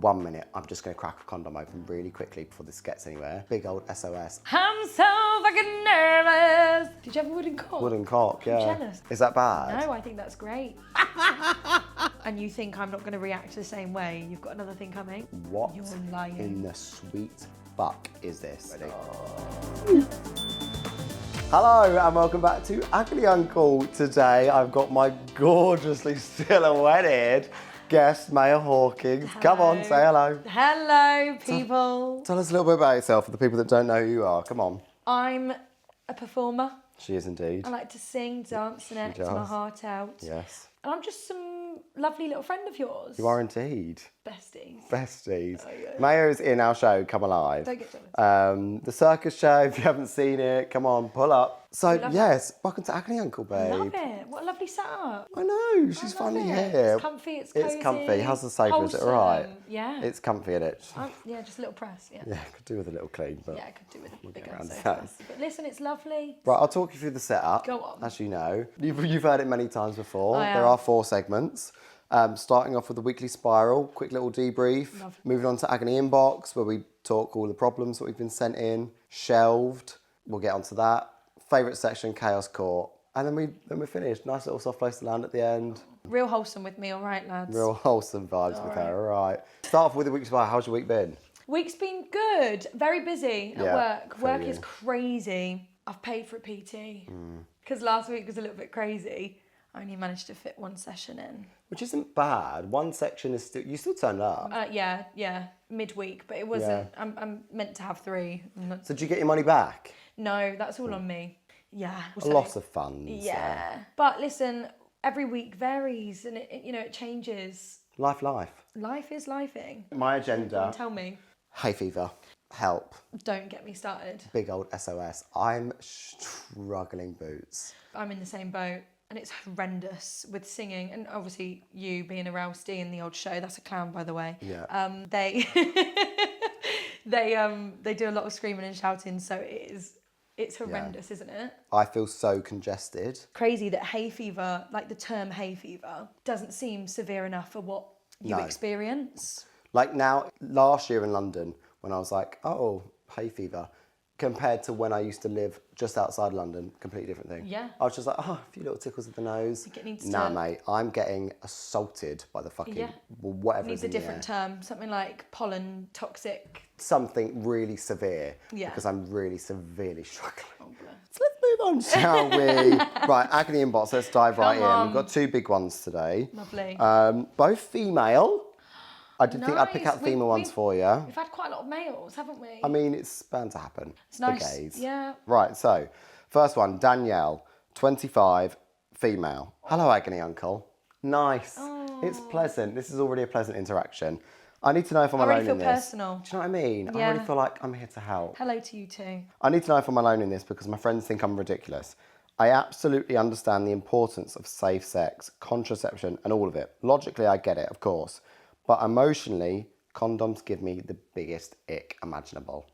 1 minute. I'm just going to crack a condom open really quickly before this gets anywhere. Big old SOS. I'm so fucking nervous. Did you have a wooden cock? Wooden cock, yeah. I'm jealous. Is that bad? No, I think that's great. And you think I'm not going to react the same way? You've got another thing coming? What You're lying. in the sweet fuck is this? Ready? Hello and welcome back to Agony Uncle. Today I've got my gorgeously silhouetted guest, Maia Hawkins. Hello. Come on, say hello. Hello, people. Tell us a little bit about yourself for the people that don't know who you are. Come on. I'm a performer. She is indeed. I like to sing, dance and act my heart out. Yes. And I'm just some lovely little friend of yours. You are indeed. Besties. Besties. Oh, yeah. Maya's in our show, Come Alive. Don't get jealous. The circus show, if you haven't seen it, come on, pull up. So, yes, welcome to Agony Uncle, babe. Love it. What a lovely setup. I know, she's finally here. It's comfy, it's cozy. It's comfy. How's the sofa? Wholesome. Is it all right? Yeah. It's comfy, isn't it? Yeah, just a little press, yeah. Yeah, could do with a little clean, but... Yeah, I could do with a bigger around to sofa. that. But listen, it's lovely. Right, I'll talk you through the setup. Go on. As you know. You've heard it many times before. I There have. are 4 segments. Starting off with the weekly spiral, quick little debrief. Lovely. Moving on to Agony Inbox, where we talk all the problems that we've been sent in. Shelved, we'll get onto that. Favourite section, Chaos Court. And then we're finished. Nice little soft place to land at the end. Real wholesome with me, all right, lads? Real wholesome vibes with her, all right. Start off with the weekly spiral. How's your week been? Week's been good. Very busy at Yeah, work. feel Work you. is crazy. I've paid for a PT because last week was a little bit crazy. I only managed to fit 1 session in. Which isn't bad. 1 section is still... You still turned up. Yeah, midweek, but it wasn't. I'm meant to have 3. So did you get your money back? No, that's all on me. Yeah. A lot of funds. Yeah. But listen, every week varies and it changes. Life. Life is lifing. My agenda. Tell me. Hay fever. Help. Don't get me started. Big old SOS. I'm struggling boots. I'm in the same boat. And it's horrendous with singing, and obviously you being a Rousty in the old show. That's a clown, by the way. Yeah. They they do a lot of screaming and shouting, so it's horrendous, isn't it? I feel so congested. Crazy that hay fever, like the term hay fever, doesn't seem severe enough for what you No. experience. Like now, last year in London, when I was like, oh, hay fever, compared to when I used to live just outside London, completely different thing. Yeah. I was just like, oh, a few little tickles of the nose. think it needs Nah, to- mate, I'm getting assaulted by the fucking Yeah. whatever Needs is a in the different air. term, something like pollen toxic. Something really severe. Yeah. Because I'm really severely struggling. Oh, bless. So let's move on, shall we? Right, Agony Inbox, let's dive right Come in. on. We've got 2 big ones today. Lovely. Both female. I did think I'd pick Nice. out the female ones for you. We've had quite a lot of males, haven't we? I mean, it's bound to happen. It's nice. The gays. Yeah. Right, so, first one, Danielle, 25, female. Hello, Agony Uncle. Nice. It's pleasant. This is already a pleasant interaction. I need to know if I'm I alone already feel in this. personal. Do you know what I mean? I Yeah. already feel like I'm here to help. Hello to you too. I need to know if I'm alone in this because my friends think I'm ridiculous. I absolutely understand the importance of safe sex, contraception, and all of it. Logically, I get it, of course. But emotionally, condoms give me the biggest ick imaginable.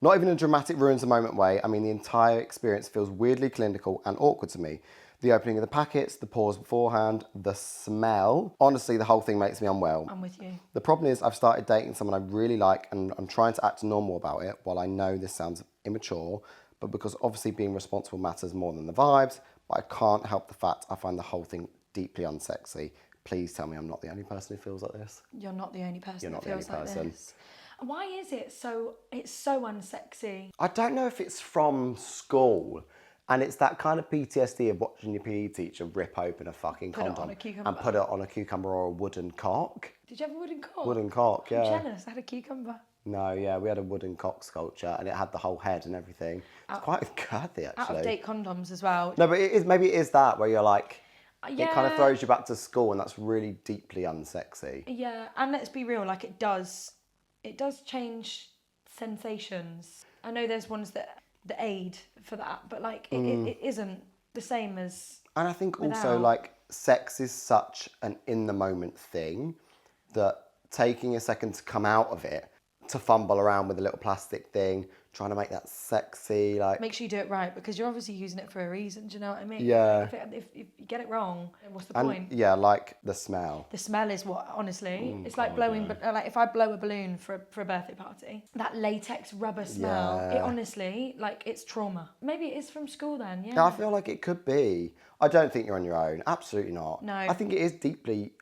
Not even in a dramatic ruins a moment way. I mean, the entire experience feels weirdly clinical and awkward to me. The opening of the packets, the pause beforehand, the smell. Honestly, the whole thing makes me unwell. I'm with you. The problem is I've started dating someone I really like and I'm trying to act normal about it. While I know this sounds immature, but because obviously being responsible matters more than the vibes, but I can't help the fact I find the whole thing deeply unsexy. Please tell me I'm not the only person who feels like this. You're not the only person You're not that the only feels like person. this. Why is it so? It's so unsexy. I don't know if it's from school and it's that kind of PTSD of watching your PE teacher rip open a fucking Put it condom on a cucumber. and put it on a cucumber or a wooden cock. Did you have a wooden cock? Wooden cock, yeah. I'm jealous. I had a cucumber. No, yeah, we had a wooden cock sculpture and it had the whole head and everything. It's quite girthy, actually. Out of date condoms as well. No, but maybe it is that where you're like, Yeah. it kind of throws you back to school and that's really deeply unsexy. Yeah, and let's be real. Like it does change sensations. I know there's ones that aid for that, but like it isn't the same as. And I think also without. like sex is such an in the moment thing that taking a second to come out of it to fumble around with a little plastic thing, trying to make that sexy, like... Make sure you do it right, because you're obviously using it for a reason, do you know what I mean? Yeah. If you get it wrong, then what's the And point? yeah, like the smell. The smell is what, honestly, it's like God, blowing, yeah. but like if I blow a balloon for a birthday party, that latex rubber smell, it Yeah. honestly, like, it's trauma. Maybe it is from school then, yeah. Yeah, I feel like it could be. I don't think you're on your own. Absolutely not. No. I think it is deeply...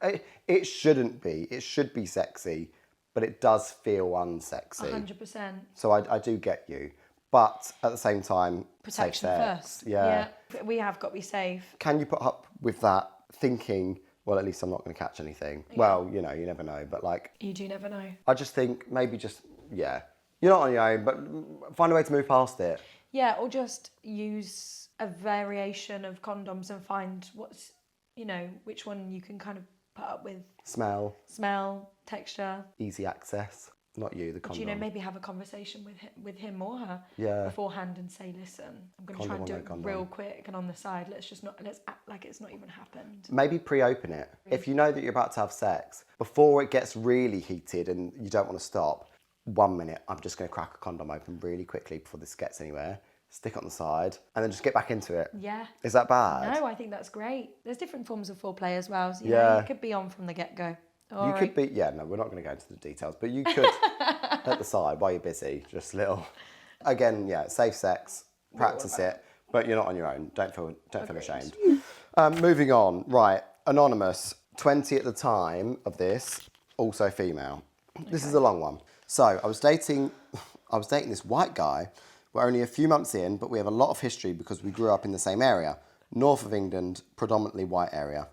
It shouldn't be. It should be sexy, but it does feel unsexy. 100%. So I do get you. But at the same time, Protection safe sex. first. Yeah. We have got to be safe. Can you put up with that thinking, well, at least I'm not going to catch anything? Yeah. Well, you know, you never know. But like... You do never know. I just think maybe just, yeah. You're not on your own, but find a way to move past it. Yeah, or just use a variation of condoms and find what's, you know, which one you can kind of put up with. Smell, texture. Easy access. Not you, the condom. Do you know, maybe have a conversation with him or her beforehand and say, listen, I'm going to try and do it real quick, and on the side, let's act like it's not even happened. Maybe pre-open it. If you know that you're about to have sex, before it gets really heated and you don't want to stop, 1 minute, I'm just going to crack a condom open really quickly before this gets anywhere, stick it on the side, and then just get back into it. Yeah. Is that bad? No, I think that's great. There's different forms of foreplay as well, so you know, you could be on from the get-go. You could be, yeah, no, we're not going to go into the details, but you could at the side while you're busy, just little. Again, yeah, safe sex, practice it, but you're not on your own. Don't feel ashamed. Moving on, right, anonymous, 20 at the time of this, also female. Okay. This is a long one. So I was dating this white guy. We're only a few months in, but we have a lot of history because we grew up in the same area, north of England, predominantly white area.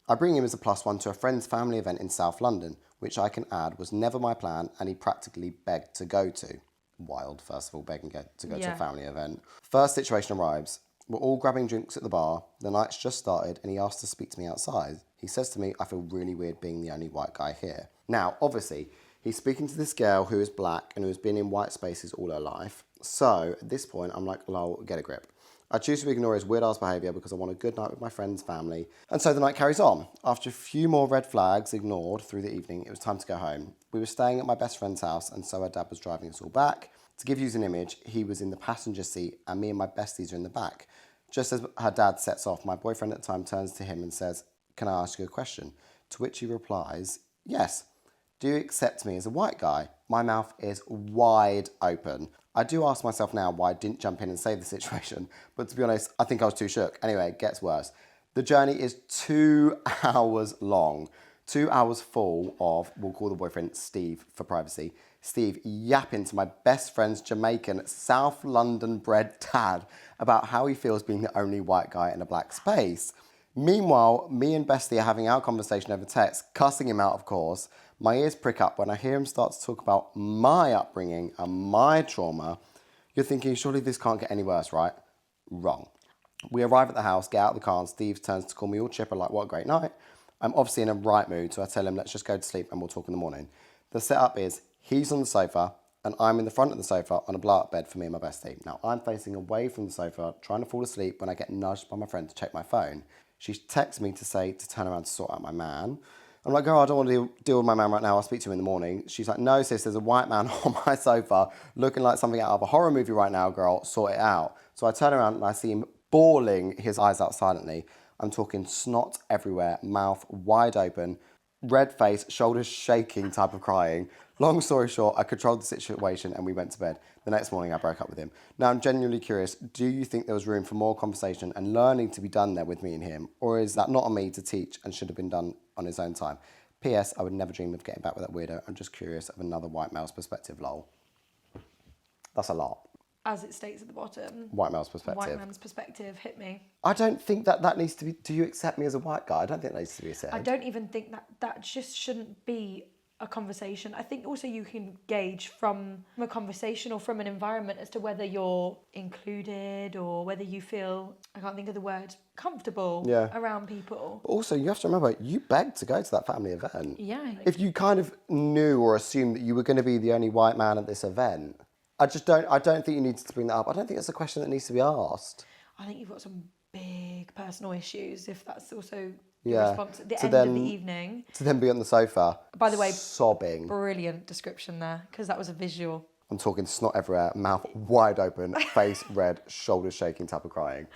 I bring him as a plus one to a friend's family event in South London, which I can add was never my plan and he practically begged to go to. Wild, first of all, begging to go to a family event. First situation arrives. We're all grabbing drinks at the bar. The night's just started and he asks to speak to me outside. He says to me, I feel really weird being the only white guy here. Now, obviously, he's speaking to this girl who is black and who has been in white spaces all her life. So at this point, I'm like, lol, get a grip. I choose to ignore his weird-ass behaviour because I want a good night with my friend's family. And so the night carries on. After a few more red flags ignored through the evening, it was time to go home. We were staying at my best friend's house and so her dad was driving us all back. To give you an image, he was in the passenger seat and me and my besties are in the back. Just as her dad sets off, my boyfriend at the time turns to him and says, can I ask you a question? To which he replies, yes. Do you accept me as a white guy? My mouth is wide open. I do ask myself now why I didn't jump in and save the situation, but to be honest, I think I was too shook. Anyway, it gets worse. The journey is 2 hours long. 2 hours full of, we'll call the boyfriend Steve for privacy, Steve yapping to my best friend's Jamaican, South London bred dad about how he feels being the only white guy in a black space. Meanwhile, me and Bestie are having our conversation over text, cussing him out, of course. My ears prick up when I hear him start to talk about my upbringing and my trauma. You're thinking, surely this can't get any worse, right? Wrong. We arrive at the house, get out of the car, and Steve turns to call me all chipper like, what a great night. I'm obviously in a right mood, so I tell him, let's just go to sleep and we'll talk in the morning. The setup is, he's on the sofa, and I'm in the front of the sofa on a blow-up bed for me and my bestie. Now, I'm facing away from the sofa, trying to fall asleep when I get nudged by my friend to check my phone. She texts me to say to turn around to sort out my man. I'm like, girl, I don't want to deal with my man right now. I'll speak to him in the morning. She's like, no, sis, there's a white man on my sofa looking like something out of a horror movie right now, girl. Sort it out. So I turn around and I see him bawling his eyes out silently. I'm talking snot everywhere, mouth wide open, red face, shoulders shaking type of crying. Long story short, I controlled the situation and we went to bed. The next morning I broke up with him. Now I'm genuinely curious, do you think there was room for more conversation and learning to be done there with me and him? Or is that not on me to teach and should have been done on his own time? P.S. I would never dream of getting back with that weirdo. I'm just curious of another white male's perspective, lol. That's a lot. As it states at the bottom. White male's perspective. White man's perspective, hit me. I don't think that needs to be, do you accept me as a white guy? I don't think that needs to be said. I don't even think that just shouldn't be a conversation. I think also you can gauge from a conversation or from an environment as to whether you're included or whether you feel, I can't think of the word, comfortable around people. But also, you have to remember, you begged to go to that family event. Yeah. If you kind of knew or assumed that you were going to be the only white man at this event, I don't think you need to bring that up. I don't think it's a question that needs to be asked. I think you've got some big personal issues if that's also your response at the To end of then- the evening. To then be on the sofa, By the way, sobbing. brilliant description there, because that was a visual. I'm talking snot everywhere, mouth wide open, face red, shoulders shaking, type of crying.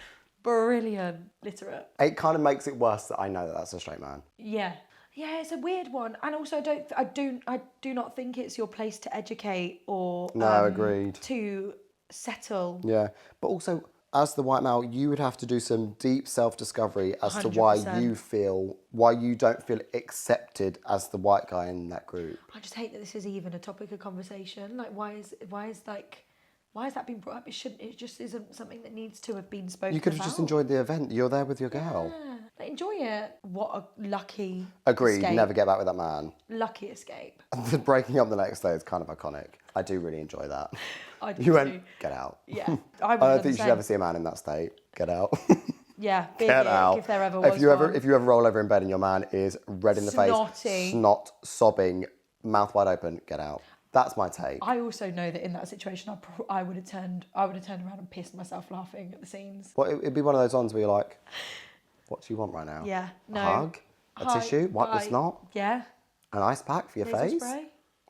Brilliant. Literate. It kind of makes it worse that I know that that's a straight man. Yeah. Yeah, it's a weird one. And also I do not think it's your place to educate or No, agreed. to settle. Yeah, but also as the white male, you would have to do some deep self-discovery as to why 100%. why you don't feel accepted as the white guy in that group. I just hate that this is even a topic of conversation. Like, why is that being brought up? It just isn't something that needs to have been spoken about. You could have just enjoyed the event. You're there with your girl. Yeah, like, enjoy it. What a lucky Agreed, escape. never get back with that man. Lucky escape. The breaking up the next day is kind of iconic. I do really enjoy that. I do You too. went, get out. Yeah, I I would don't think you should ever see a man in that state. Get out. Yeah, big Get ick out. if there ever was If you one. ever roll over in bed and your man is red in the Snotty. face, snot, sobbing, mouth wide open, get out. That's my take. I also know that in that situation, I would have turned around and pissed myself laughing at the scenes. Well, it'd be one of those ones where you're like, what do you want right now? Yeah, no. A hug? A tissue? Wipe the bye. snot? Yeah. An ice pack for your Nasal face? spray?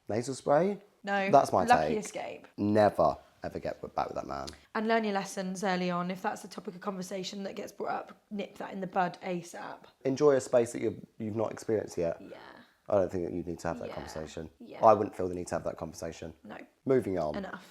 Nasal spray? No. That's my Lucky take. escape. Never, ever get back with that man. And learn your lessons early on. If that's a topic of conversation that gets brought up, nip that in the bud ASAP. Enjoy a space that you've not experienced yet. Yeah. I don't think that you need to have that Yeah. conversation. Yeah. I wouldn't feel the need to have that conversation. No. Moving on. Enough.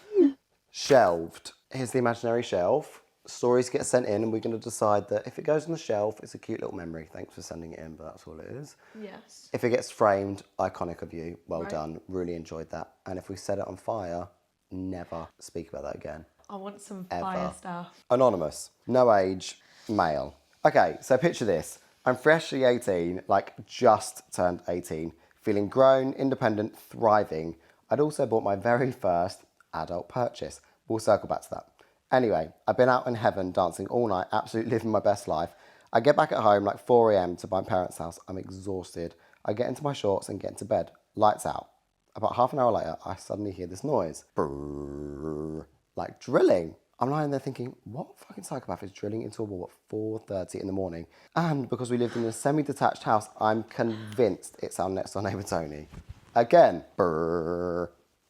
Shelved. Here's the imaginary shelf. Stories get sent in and we're going to decide that if it goes on the shelf, it's a cute little memory. Thanks for sending it in, but that's all it is. Yes. If it gets framed, iconic of you. Well Right. done. Really enjoyed that. And if we set it on fire, never speak about that again. I want some Ever. fire stuff. Anonymous. No age. Male. Okay, so picture this. I'm freshly 18, like just turned 18. Feeling grown, independent, thriving. I'd also bought my very first adult purchase. We'll circle back to that. Anyway, I've been out in heaven dancing all night, absolutely living my best life. I get back at home like 4 a.m. to my parents' house. I'm exhausted. I get into my shorts and get into bed. Lights out. About half an hour later, I suddenly hear this noise. Brrr, like drilling. I'm lying there thinking, what fucking psychopath is drilling into a wall at 4:30 in the morning? And because we lived in a semi-detached house, I'm convinced it's our next door neighbour Tony. Again, brrr.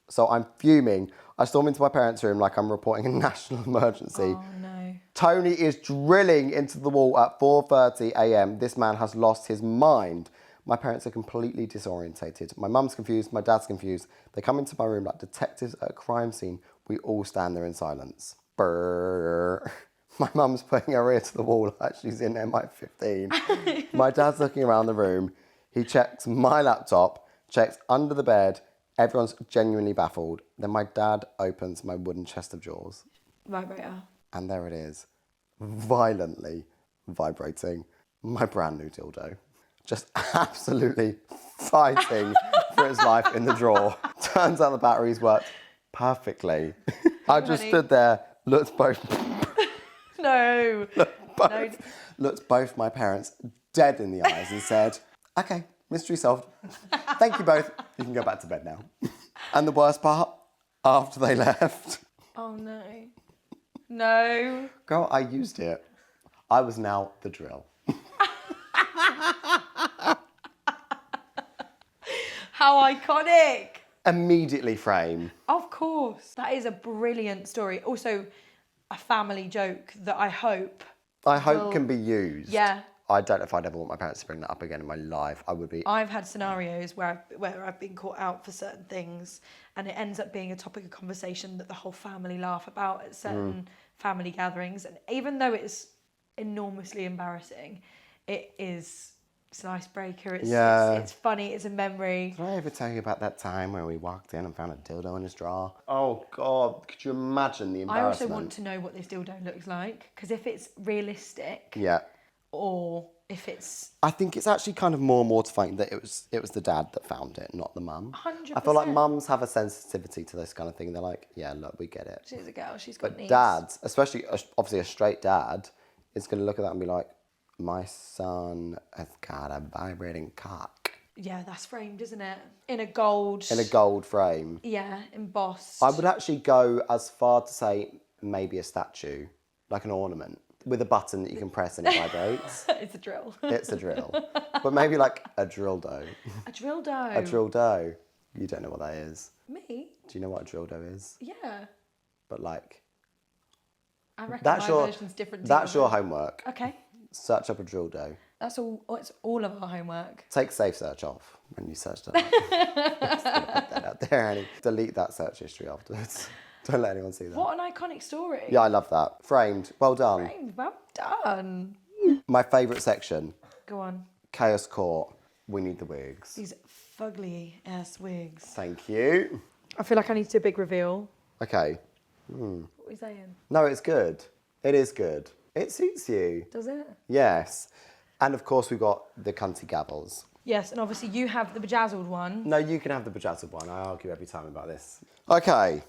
So I'm fuming. I storm into my parents' room like I'm reporting a national emergency. Oh no. Tony is drilling into the wall at 4:30 a.m. This man has lost his mind. My parents are completely disorientated. My mum's confused, my dad's confused. They come into my room like detectives at a crime scene. We all stand there in silence. Brrr. My mum's putting her ear to the wall like she's in MI15. My dad's looking around the room. He checks my laptop, checks under the bed. Everyone's genuinely baffled. Then my dad opens my wooden chest of drawers. Vibrator. And there it is, violently vibrating. My brand new dildo. Just absolutely fighting for its life in the drawer. Turns out the batteries worked perfectly. I just Honey. stood there, looked both both my parents dead in the eyes and said, okay, mystery solved. Thank you both. You can go back to bed now. And the worst part, after they left, Oh no. No. girl, I used it. I was now the drill. How iconic. Immediately frame. Of course. That is a brilliant story. Also, a family joke that I hope Can be used. Yeah. I don't know if I'd ever want my parents to bring that up again in my life. I would be. I've had scenarios where I've been caught out for certain things, and it ends up being a topic of conversation that the whole family laugh about at certain family gatherings. And even though it's enormously embarrassing, it's an icebreaker. It's funny. It's a memory. Did I ever tell you about that time where we walked in and found a dildo in his drawer? Oh God! Could you imagine the I embarrassment? also want to know what this dildo looks like, because if it's realistic, Yeah. or if it's I think it's actually kind of more mortifying that it was the dad that found it, not the mum. 100%. I feel like mums have a sensitivity to this kind of thing. They're like, yeah, look, we get it. She's a girl. She's got But needs. dads, especially obviously a straight dad, is going to look at that and be like, my son has got a vibrating cock Yeah, that's framed, isn't it? In a gold. in a gold frame. Yeah, embossed. I would actually go as far to say maybe a statue, like an ornament. with a button that you can press and it vibrates. It's a drill. It's a drill. But maybe like a drill dough. A drill dough. A drill dough. You don't know what that is. Me? Do you know what a drill dough is? Yeah. But like... I reckon my version's different to That's your your homework. Okay. Search up a drill dough. That's all. It's all of our homework. Take safe search off when you search that. Just gonna put that out there, Annie. Delete that search history afterwards. Don't let anyone see that. What an iconic story. Yeah, I love that. Framed. Well done. Framed. Well done. My favourite section. Go on. Chaos Court. We need the wigs. These fugly ass wigs. Thank you. I feel like I need to do a big reveal. Okay. What are you saying? No, it's good. It is good. It suits you. Does it? Yes. And of course we've got the cunty gavels. Yes, and obviously you have the bejazzled one. No, you can have the bejazzled one. I argue every time about this. Okay.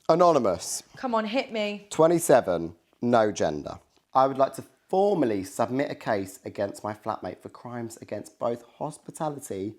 Anonymous. Come on, hit me. 27. No gender. I would like to formally submit a case against my flatmate for crimes against both hospitality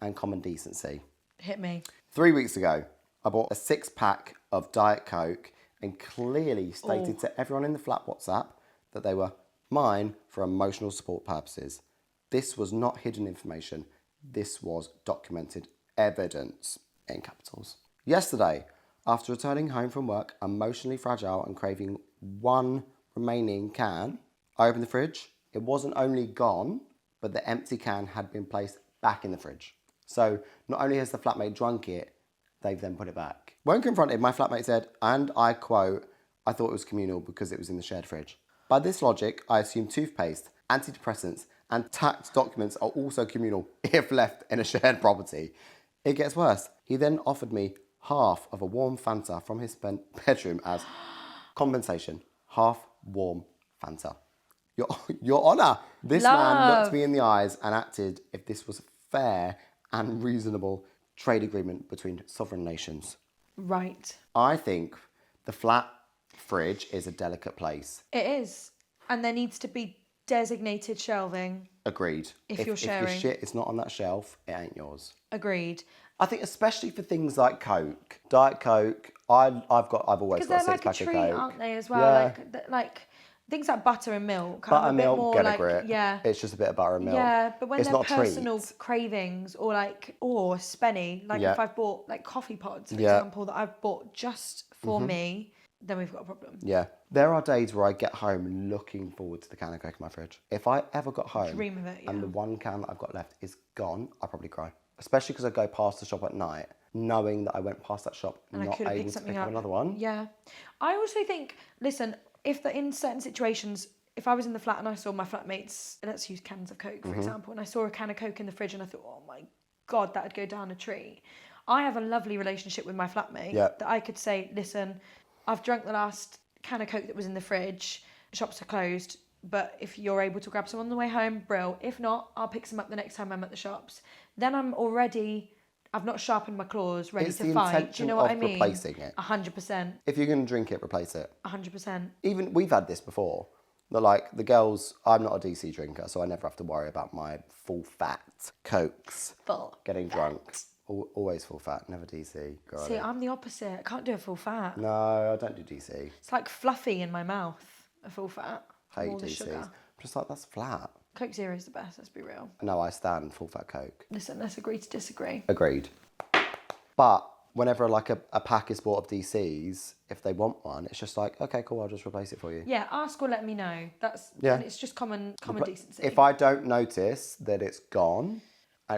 and common decency. Hit me. 3 weeks ago, I bought a 6-pack of Diet Coke and clearly stated to everyone in the flat WhatsApp that they were mine for emotional support purposes. This was not hidden information. This was documented evidence in capitals. Yesterday, after returning home from work, emotionally fragile and craving one remaining can, I opened the fridge. It wasn't only gone, but the empty can had been placed back in the fridge. So not only has the flatmate drunk it, they've then put it back. When confronted, my flatmate said, and I quote, I thought it was communal because it was in the shared fridge. By this logic, I assume toothpaste, antidepressants, and tax documents are also communal if left in a shared property. It gets worse. He then offered me half of a warm Fanta from his bedroom as compensation. Half warm Fanta. Your Honour, this man looked me in the eyes and acted if this was a fair and reasonable trade agreement between sovereign nations. Right. I think the flat fridge is a delicate place. It is. And there needs to be designated shelving. Agreed. If you're sharing. If your shit is not on that shelf, it ain't yours. Agreed. I think especially for things like Coke, Diet Coke. I've always got a 6-pack of Coke. Because they're like a treat, aren't they, as well? Yeah. Like things like butter and milk. Buttermilk, get a grip. Yeah. It's just a bit of butter and milk. Yeah, but when it's they're not personal treats. cravings or spenny, like if I've bought like coffee pods, for example, that I've bought just for me, then we've got a problem. Yeah. There are days where I get home looking forward to the can of Coke in my fridge. If I ever got home Dream of it, yeah. and the one can that I've got left is gone, I'd probably cry. Especially because I go past the shop at night, knowing that I went past that shop And not I could have able picked to something pick up up. another one. Yeah. I also think, listen, in certain situations, if I was in the flat and I saw my flatmates, let's use cans of Coke, for example, and I saw a can of Coke in the fridge and I thought, oh my God, that'd go down a tree. I have a lovely relationship with my flatmate that I could say, listen, I've drunk the last can of Coke that was in the fridge, shops are closed, but if you're able to grab some on the way home, brill. If not, I'll pick some up the next time I'm at the shops. Then I've not sharpened my claws, ready It's to the fight. Do you know what I intention of mean? replacing it. 100%. If you're going to drink it, replace it. 100%. Even we've had this before. Like the girls, I'm not a DC drinker, so I never have to worry about my full fat Cokes getting drunk. Always full fat, never DC. Girl, See, I'm the opposite. I can't do a full fat. No, I don't do DC. It's like fluffy in my mouth, a full fat. Hate All the DCs. sugar. I'm just like, that's flat. Coke Zero is the best, let's be real. No, I stand full fat Coke. Listen, let's agree to disagree. Agreed. But whenever like a pack is bought of DCs, if they want one, it's just like, okay, cool, I'll just replace it for you. Yeah, ask or let me know. Yeah. And it's just common decency. If I don't notice that it's gone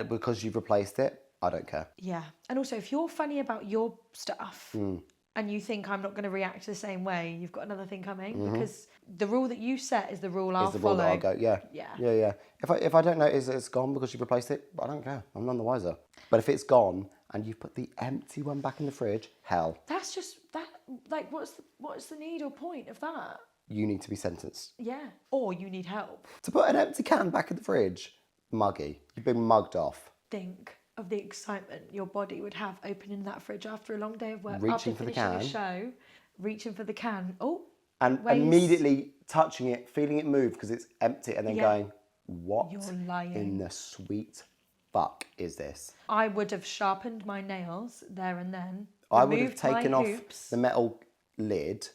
because you've replaced it, I don't care. Yeah. And also, if you're funny about your stuff and you think I'm not going to react the same way, you've got another thing coming because the rule that you set is the rule I'll follow. Is the rule that I'll go, yeah. Yeah. Yeah, yeah. If I don't notice that it's gone because you've replaced it, I don't care. I'm none the wiser. But if it's gone and you put the empty one back in the fridge, hell. That's just, like, what's the need or point of that? You need to be sentenced. Yeah. Or you need help. To put an empty can back in the fridge, muggy. You've been mugged off. Think of the excitement your body would have opening that fridge after a long day of work, Reaching after for the finishing can. a show, reaching for the can. Oh, and immediately touching it, feeling it move because it's empty, and then going, what You're lying. in the sweet fuck is this? I would have sharpened my nails there and then. I would have removed my taken off hoops. the metal lid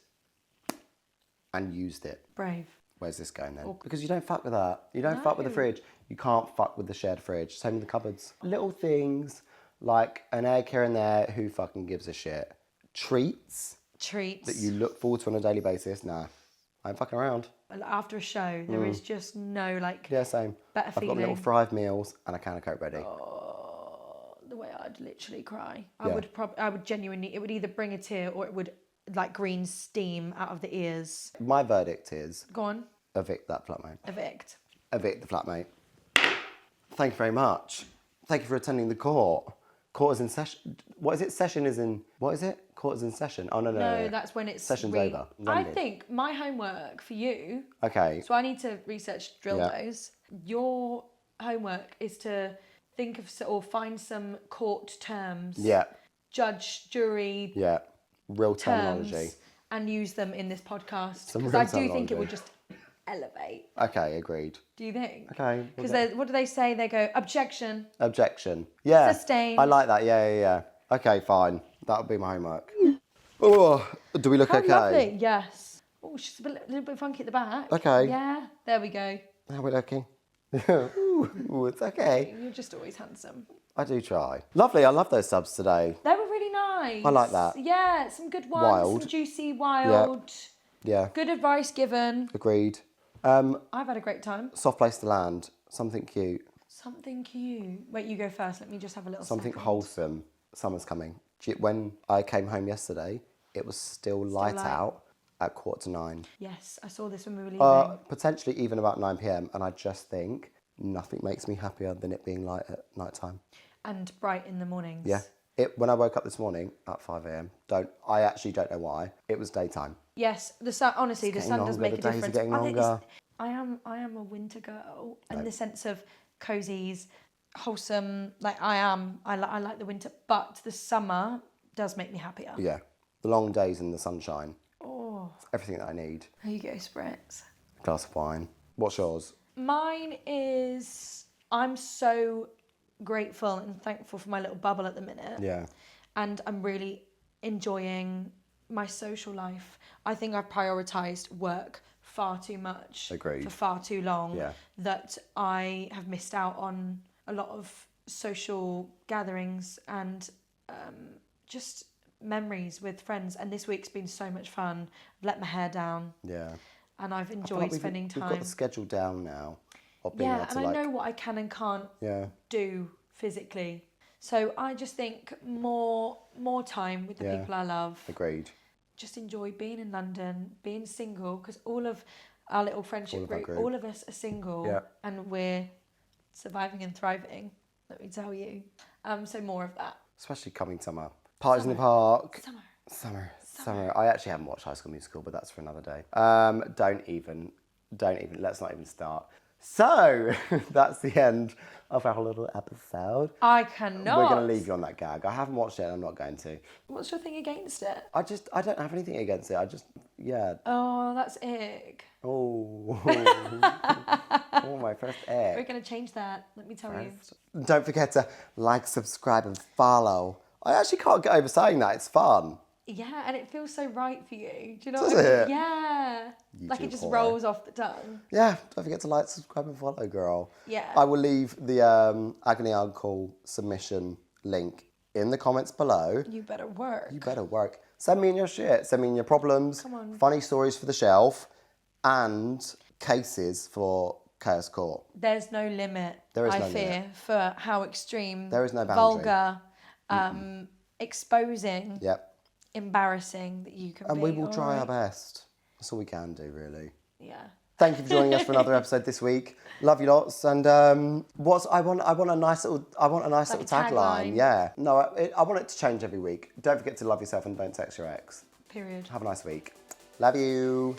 and used it. Brave. Where's this going then? Because you don't fuck with that. You don't fuck with the fridge. You can't fuck with the shared fridge. Same with the cupboards. Little things like an egg here and there, who fucking gives a shit? Treats that you look forward to on a daily basis, nah. I ain't fucking around. After a show, there is just no like Yeah, same. better feeling. I've got my little fried meals and a can of Coke ready. Oh, the way I'd literally cry. I would genuinely, it would either bring a tear or it would like green steam out of the ears. My verdict is... Go on. Evict that flatmate. Evict. Evict the flatmate. Thank you very much. Thank you for attending the court. Court is in session. What is it? Session is in... What is it? Court is in session. Oh, no. No, that's when it's... Session's over. I think my homework for you... Okay. So I need to research dildos. Yeah. Your homework is to think of or find some court terms. Yeah. Judge, jury... Yeah. Real terminology. And use them in this podcast. Some Because real I do think terminology. it would just elevate. Okay, agreed. Do you think? Okay. Because what do they say? They go, objection. Objection. Yeah. Sustained. I like that. Yeah. Okay, fine. That'll be my homework. Oh, do we look okay? Lovely. Yes. Oh, she's a little bit funky at the back. Okay. Yeah. There we go. How are we looking? Ooh, it's okay. You're just always handsome. I do try. Lovely. I love those subs today. They were really nice. I like that. Yeah, some good ones. Wild. Some juicy, wild. Yeah. Good advice given. Agreed. I've had a great time. Soft place to land. Something cute. Something cute. Wait, you go first. Let me just have a little Something second. wholesome. Summer's coming. When I came home yesterday, it was still light out at 9:15. Yes, I saw this when we were leaving. Potentially even about 9 p.m. And I just think nothing makes me happier than it being light at night time. And bright in the mornings. Yeah. When I woke up this morning at 5 a.m, I actually don't know why. It was daytime. Yes, the sun. Honestly, the sun does make a the days difference. are getting longer. I am a winter girl in the sense of cozies, wholesome. Like I like the winter, but the summer does make me happier. Yeah. The long days in the sunshine. Oh. It's everything that I need. Here you go, spritz. Glass of wine. What's yours? Mine is, I'm so grateful and thankful for my little bubble at the minute. Yeah. And I'm really enjoying my social life. I think I've prioritised work far too much. Agreed. For far too long. Yeah. That I have missed out on a lot of social gatherings and just memories with friends. And this week's been so much fun. I've let my hair down. Yeah. And I've enjoyed spending time. We've got the schedule down now. Of being able to, and I know what I can and can't do physically. So I just think more time with the people I love. Agreed. Just enjoy being in London, being single, because all of our little friendship group, all of us are single and we're surviving and thriving, let me tell you. So more of that. Especially coming summer. Parties in the park. Summer. I actually haven't watched High School Musical, but that's for another day. Don't even, let's not even start. So, that's the end of our little episode. I cannot. We're going to leave you on that gag. I haven't watched it and I'm not going to. What's your thing against it? I don't have anything against it. Oh, that's ick. Oh. Oh, my first egg. We're going to change that, let me tell you. Don't forget to like, subscribe and follow. I actually can't get over saying that. It's fun. Yeah, and it feels so right for you. Do you know Does what I mean? it? Yeah. Like it just rolls off the tongue. Yeah, don't forget to like, subscribe and follow, girl. Yeah. I will leave the Agony Uncle submission link in the comments below. You better work. Send me in your shit. Send me in your problems. Come on. Funny stories for the shelf. And cases for Chaos Court. There's no limit, I fear, for how extreme, there is no boundary. Vulgar, exposing, embarrassing that you can be. And we will try our best. That's all we can do, really. Yeah. Thank you for joining us for another episode this week. Love you lots. And I want a nice little tagline. Yeah. No, I want it to change every week. Don't forget to love yourself and don't text your ex. Period. Have a nice week. Love you.